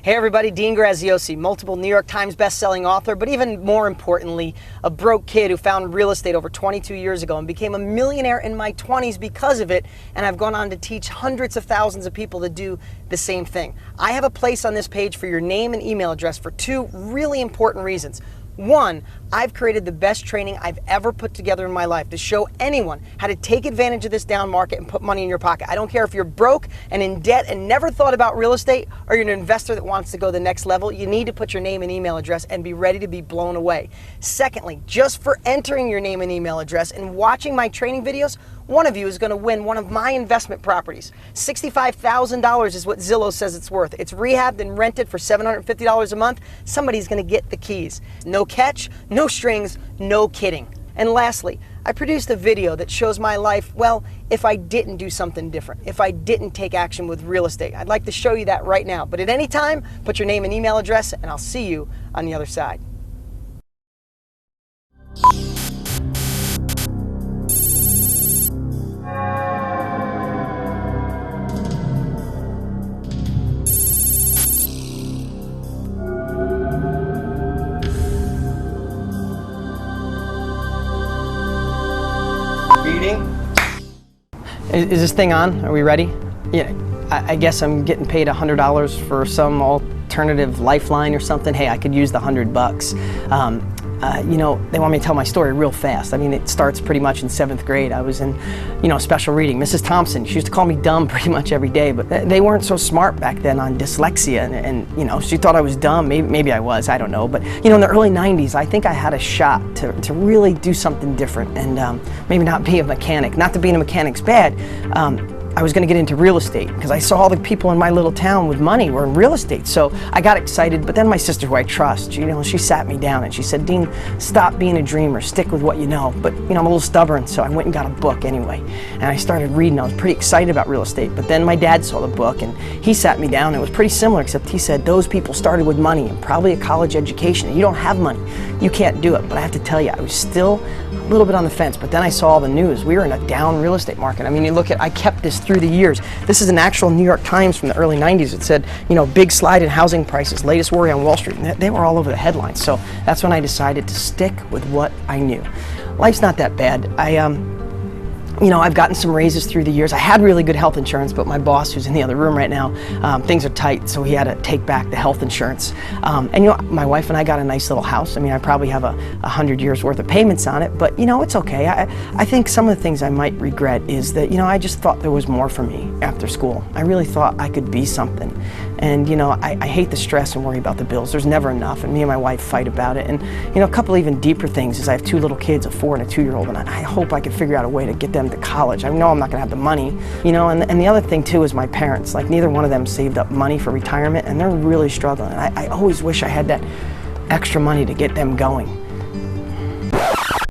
Hey everybody, Dean Graziosi, multiple New York Times best-selling author, but even more importantly, a broke kid who found real estate over 22 years ago and became a millionaire in my 20s because of it, and I've gone on to teach hundreds of thousands of people to do the same thing. I have a place on this page for your name and email address for two really important reasons. One, I've created the best training I've ever put together in my life to show anyone how to take advantage of this down market and put money in your pocket. I don't care if you're broke and in debt and never thought about real estate, or you're an investor that wants to go the next level. You need to put your name and email address and be ready to be blown away. Secondly, just for entering your name and email address and watching my training videos, one of you is going to win one of my investment properties. $65,000 is what Zillow says it's worth. It's rehabbed and rented for $750 a month. Somebody's going to get the keys. No catch, no strings, no kidding. And lastly, I produced a video that shows my life, well, if I didn't do something different, if I didn't take action with real estate. I'd like to show you that right now. But at any time, put your name and email address, and I'll see you on the other side. Is this thing on? Are we ready? Yeah, I guess I'm getting paid $100 for some alternative lifeline or something. Hey, I could use the $100. You know, they want me to tell my story real fast. I mean, it starts pretty much in 7th grade. I was in, special reading. Mrs. Thompson, she used to call me dumb pretty much every day, but they weren't so smart back then on dyslexia, and she thought I was dumb. Maybe I was, I don't know. But, in the early 90s, I think I had a shot to really do something different and maybe not be a mechanic. Not that being a mechanic's bad. I was going to get into real estate because I saw all the people in my little town with money were in real estate. So I got excited, but then my sister, who I trust, she sat me down and she said, Dean, stop being a dreamer, stick with what you know. But I'm a little stubborn, so I went and got a book anyway. And I started reading. I was pretty excited about real estate, but then my dad saw the book and he sat me down. It was pretty similar, except he said, those people started with money and probably a college education, and you don't have money. You can't do it. But I have to tell you, I was still a little bit on the fence, but then I saw all the news. We were in a down real estate market. I mean, you look at, I kept this through the years. This is an actual New York Times from the early 90s. It said, big slide in housing prices, latest worry on Wall Street. And they were all over the headlines. So that's when I decided to stick with what I knew. Life's not that bad. I've gotten some raises through the years. I had really good health insurance, but my boss, who's in the other room right now, things are tight, so he had to take back the health insurance. My wife and I got a nice little house. I mean, I probably have 100 years worth of payments on it, but it's okay. I think some of the things I might regret is that, I just thought there was more for me after school. I really thought I could be something. And, I hate the stress and worry about the bills. There's never enough, and me and my wife fight about it. And, a couple even deeper things is I have 2 little kids, a 4 and a 2-year-old, and I hope I could figure out a way to get them to college. I know I'm not gonna have the money, and the other thing too is my parents. Like, neither one of them saved up money for retirement, and they're really struggling. And I always wish I had that extra money to get them going.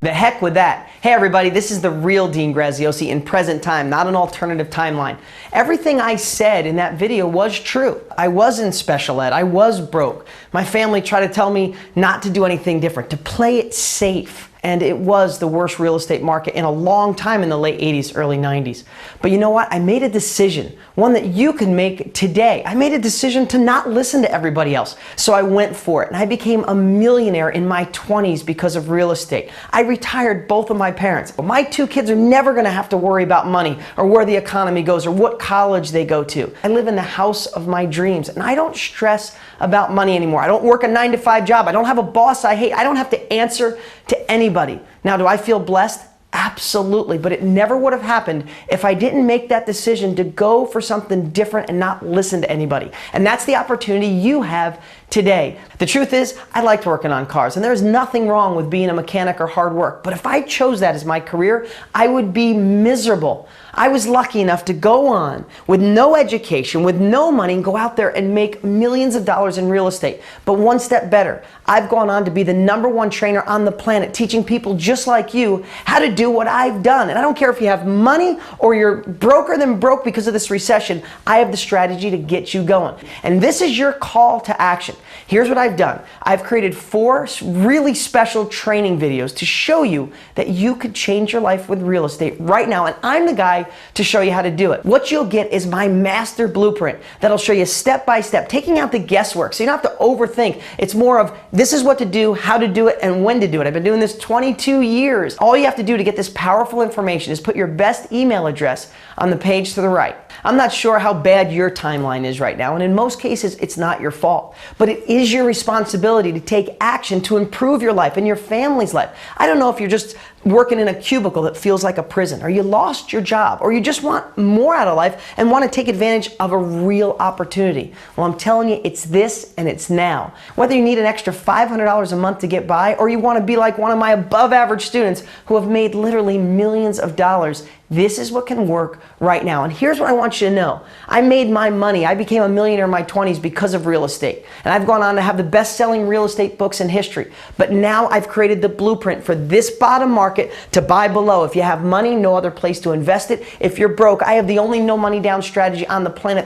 The heck with that. Hey everybody, this is the real Dean Graziosi in present time, not an alternative timeline. Everything I said in that video was true. I was in special ed, I was broke. My family tried to tell me not to do anything different, to play it safe. And it was the worst real estate market in a long time in the late 80s, early 90s. But you know what? I made a decision, one that you can make today. I made a decision to not listen to everybody else. So I went for it, and I became a millionaire in my 20s because of real estate. I retired both of my parents. My 2 kids are never gonna have to worry about money or where the economy goes or what college they go to. I live in the house of my dreams, and I don't stress about money anymore. I don't work a 9-to-5 job. I don't have a boss I hate. I don't have to answer to anybody. Now, do I feel blessed? Absolutely, but it never would have happened if I didn't make that decision to go for something different and not listen to anybody. And that's the opportunity you have today. The truth is, I liked working on cars, and there's nothing wrong with being a mechanic or hard work, but if I chose that as my career, I would be miserable. I was lucky enough to go on with no education, with no money, and go out there and make millions of dollars in real estate. But one step better, I've gone on to be the #1 trainer on the planet, teaching people just like you how to do what I've done. And I don't care if you have money or you're broker than broke because of this recession, I have the strategy to get you going. And this is your call to action. Here's what I've done. I've created 4 really special training videos to show you that you could change your life with real estate right now. And I'm the guy guy to show you how to do it. What you'll get is my master blueprint that'll show you step by step, taking out the guesswork so you don't have to overthink. It's more of this is what to do, how to do it, and when to do it. I've been doing this 22 years. All you have to do to get this powerful information is put your best email address on the page to the right. I'm not sure how bad your timeline is right now, and in most cases, it's not your fault. But it is your responsibility to take action to improve your life and your family's life. I don't know if you're just working in a cubicle that feels like a prison, or you lost your job, or you just want more out of life and want to take advantage of a real opportunity. Well, I'm telling you, it's this and it's now. Whether you need an extra $500 a month to get by, or you want to be like one of my above average students who have made literally millions of dollars, this is what can work right now. And here's what I want you to know. I made my money. I became a millionaire in my 20s because of real estate. And I've gone on to have the best-selling real estate books in history. But now I've created the blueprint for this bottom market to buy below. If you have money, no other place to invest it. If you're broke, I have the only no money down strategy on the planet.